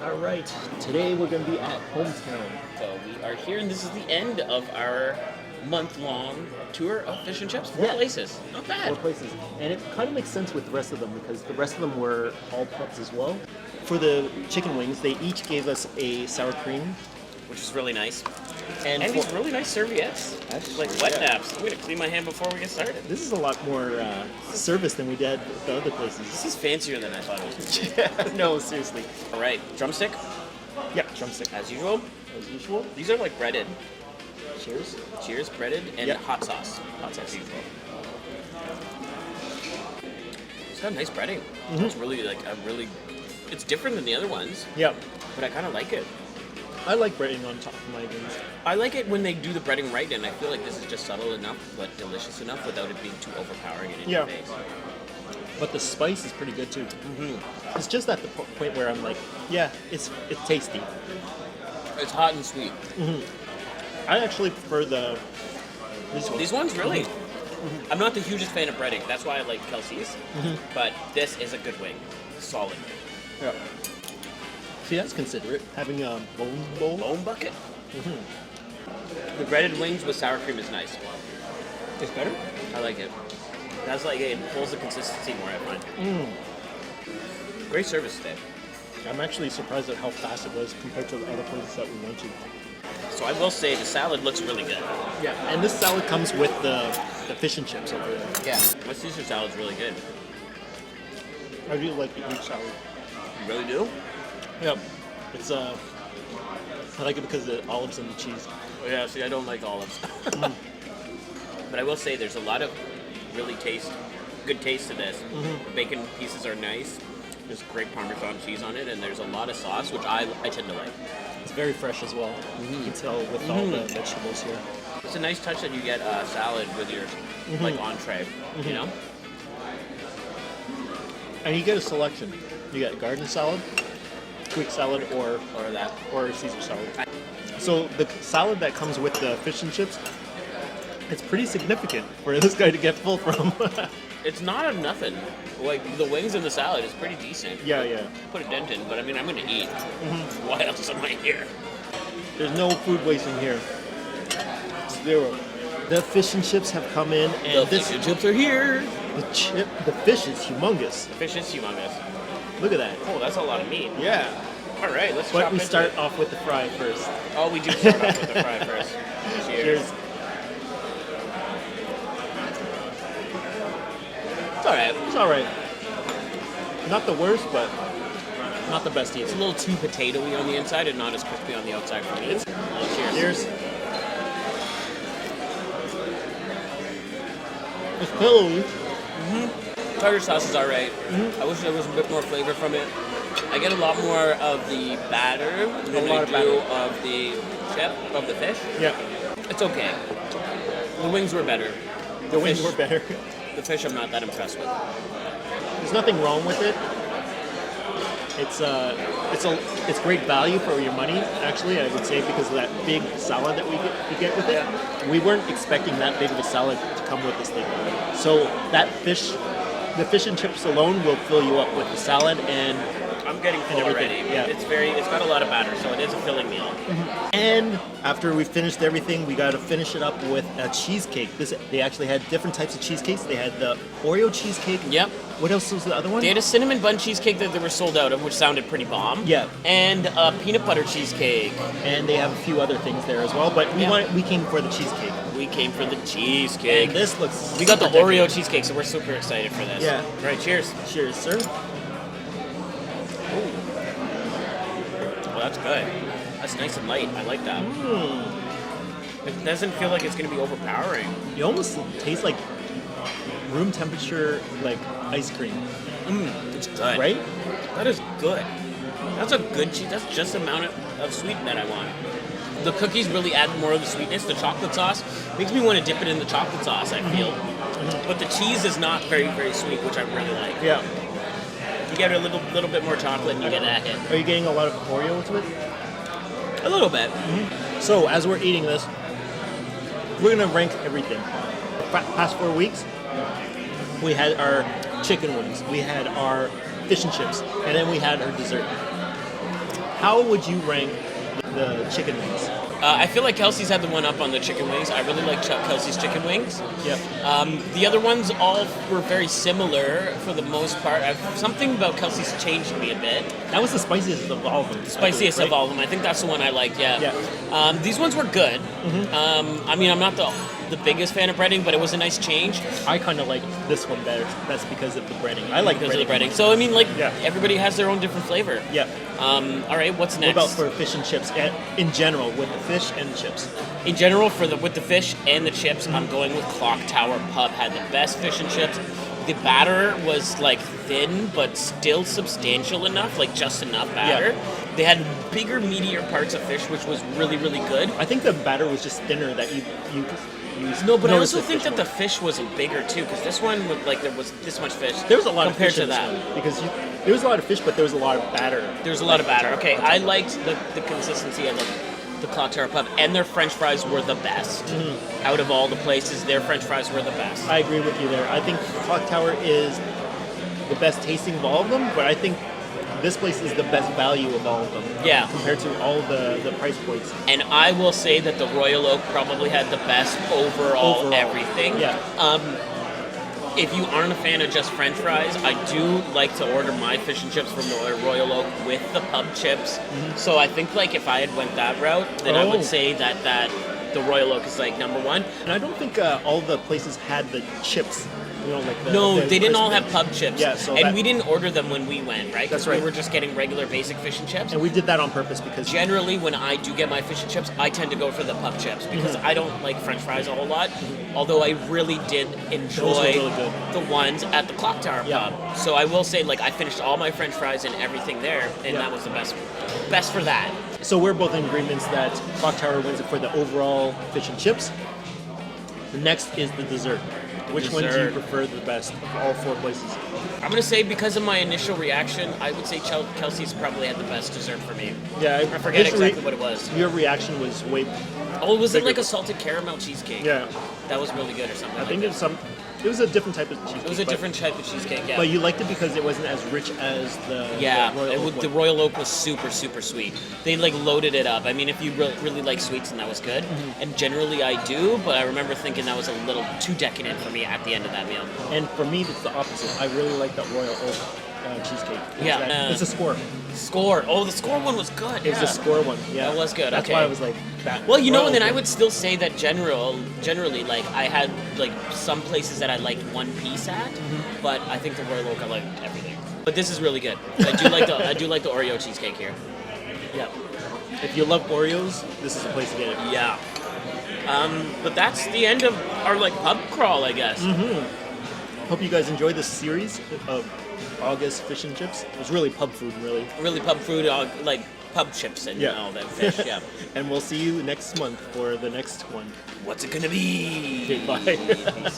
All right, today we're going to be at Hometown. So we are here, and this is the end of our month-long tour of fish and chips. Four places. Not bad. 4 places. And it kind of makes sense with the rest of them because the rest of them were all pubs as well. For the chicken wings, they each gave us a sour cream. Which is really nice. And these really nice serviettes. Like wet naps. I'm going to clean my hand before we get started. This is a lot more service than we did at the other places. This is fancier than I thought it was. Yeah, no, seriously. All right, drumstick. Yep, drumstick. As usual. As usual. These are like breaded. Cheers. Cheers, breaded, and hot sauce. Hot sauce. As usual. It's got nice breading. Mm-hmm. It's really it's different than the other ones. Yep. But I kind of like it. I like breading on top of my wings. I like it when they do the breading right, and I feel like this is just subtle enough, but delicious enough without it being too overpowering and in your face. But the spice is pretty good too. Mm-hmm. It's just at the point where I'm like, yeah, it's tasty. It's hot and sweet. Mm-hmm. I actually prefer these ones. These ones, really? Mm-hmm. I'm not the hugest fan of breading. That's why I like Kelsey's. Mm-hmm. But this is a good wing. Solid. Yeah. See, that's considerate. Having a bone bowl. Bone bucket. Mm-hmm. The breaded wings with sour cream is nice. It's better? I like it. That's like it pulls the consistency more, I find. Great service today. I'm actually surprised at how fast it was compared to the other places that we went to. So I will say the salad looks really good. Yeah, and this salad comes with the fish and chips over there. Yeah. My Caesar salad's really good. I really like the Greek salad. You really do? Yep. It's I like it because of the olives and the cheese. Oh, yeah, see, I don't like olives. But I will say there's a lot of really good taste to this. Mm-hmm. The bacon pieces are nice. There's great Parmesan cheese on it, and there's a lot of sauce, which I tend to like. It's very fresh as well. Mm-hmm. You can tell with all the vegetables here. It's a nice touch that you get a salad with your like entree, you know? And you get a selection. You get garden salad, Greek salad, or Caesar salad. So the salad that comes with the fish and chips, it's pretty significant for this guy to get full from. It's not a nothing. Like, the wings and the salad is pretty decent. Yeah. Put a dent in, but I mean, I'm going to eat. Why else am I here? There's no food wasting here. Zero. The fish and chips have come in, and the fish and chips are here. The fish is humongous. The fish is humongous. Look at that. Oh, that's a lot of meat. Yeah. All right, let's But we start off with the fry first. Oh, we do start off with the fry first. Cheers. It's all right. It's all right. Not the worst, but not the best either. It's a little too potatoey on the inside and not as crispy on the outside for me. Cheers. Cheers. It's pillowy. Tartar sauce is all right. I wish there was a bit more flavor from it. I get a lot more of the batter than I do of the chip, of the fish. Yeah. It's okay. The wings were better. The wings were better. The fish I'm not that impressed with. There's nothing wrong with it. It's great value for your money, actually, I would say, because of that big salad that we get with it. Yeah. We weren't expecting that big of a salad to come with this thing. So the fish and chips alone will fill you up with the salad and I'm getting full already. Yeah. It's got a lot of batter, so it is a filling meal. And after we finished everything, we got to finish it up with a cheesecake. They actually had different types of cheesecakes. They had the Oreo cheesecake. Yep. What else was the other one? They had a cinnamon bun cheesecake that they were sold out of, which sounded pretty bomb. Yeah. And a peanut butter cheesecake. And they have a few other things there as well, but we came for the cheesecake. We came for the cheesecake. And this looks We got the Oreo cheesecake, so we're super excited for this. Yeah. All right, cheers. Cheers, sir. Well, that's good. That's nice and light. I like that. It doesn't feel like it's going to be overpowering. You almost taste like room temperature, like ice cream. It's good. Right? That is good. That's a good cheese. That's just the amount of sweet that I want. The cookies really add more of the sweetness. The chocolate sauce makes me want to dip it in the chocolate sauce, I feel. But the cheese is not very, very sweet, which I really like. Yeah. You get a little bit more chocolate and you get that hit. Are you getting a lot of Oreo to it? A little bit. So, as we're eating this, we're going to rank everything. The past 4 weeks, we had our chicken wings, we had our fish and chips, and then we had our dessert. How would you rank the chicken wings? I feel like Kelsey's had the one up on the chicken wings. I really like Kelsey's chicken wings. Yep. The other ones all were very similar for the most part. Something about Kelsey's changed me a bit. That was the spiciest of all of them. Spiciest of all of them. I think that's the one I liked, yeah. These ones were good. I mean, I'm not the biggest fan of breading, but it was a nice change. I kind of like this one better. That's because of the breading. I like because breading. of the breading. So, I mean, like, Yeah. everybody has their own different flavor. Yeah. All right, what's What next? about for fish and chips? In general, with the fish and chips. In general, with the fish and the chips, I'm going with Clock Tower Pub. Had the best fish and chips. The batter was like thin, but still substantial enough, like just enough batter. Yeah. They had bigger, meatier parts of fish, which was really, really good. I think the batter was just thinner that you No, but I noticed also the think fish that the fish was bigger too, because this one was like there was this much fish. There was a lot compared of fish to in that. this one because there was a lot of fish, but there was a lot of batter. There was a lot of batter. Okay, I liked the consistency of the Clock Tower Pub, and their French fries were the best. Out of all the places, their French fries were the best. I agree with you there. I think Clock Tower is the best tasting of all of them, but I think this place is the best value of all of them. Yeah. Compared to all the price points. And I will say that the Royal Oak probably had the best overall. Everything. Yeah. If you aren't a fan of just French fries, I do like to order my fish and chips from the Royal Oak with the pub chips. So I think like if I had went that route, then I would say that the Royal Oak is like number one. And I don't think all the places had the chips. You know, like No, the they didn't all crispy- have pub chips. Yeah, so and that- we didn't order them when we went, right? 'Cause That's right. We were just getting regular basic fish and chips. And we did that on purpose because Generally, when I do get my fish and chips, I tend to go for the pub chips because I don't like French fries a whole lot. Although I really did enjoy really good. the ones at the Clock Tower Yeah. Pub. So I will say, like, I finished all my French fries and everything there, and that was the best for that. So we're both in agreements that Clock Tower wins it for the overall fish and chips. The next is the dessert. Which one do you Dessert. prefer the best of all four places? I'm gonna say because of my initial reaction, I would say Kelsey's probably had the best dessert for me. Yeah, I forget exactly what it was. Your reaction was way. Oh, was it bigger. like a salted caramel cheesecake? Yeah, That was really good or something. I like think that. it was some. It was a different type of cheesecake. It was a but- different type of cheesecake, yeah. But you liked it because it wasn't as rich as the Yeah, the Royal Oak the one. Royal Oak was super, super sweet. They like loaded it up. I mean, if you really like sweets, then that was good. And generally I do, but I remember thinking that was a little too decadent for me at the end of that meal. And for me, it's the opposite. I really like that Royal Oak cheesecake. Yeah. It's a score. Score. Oh, the score one was good. It was yeah. a score one. Yeah, That was good, That's okay. why I was like that. Well, you know, Royal and then Oak I would still say that generally, like I had like some places that I liked one piece at, but I think the Royal Oak I liked everything. But this is really good. I do like the Oreo cheesecake here. Yeah. If you love Oreos, this is the place to get it. Yeah. But that's the end of our like pub crawl, I guess. Hope you guys enjoyed this series of August fish and chips. It was really pub food, really. Really pub food, like pub chips and Yeah. all that fish. Yeah. And we'll see you next month for the next one. What's it gonna be? Okay, bye.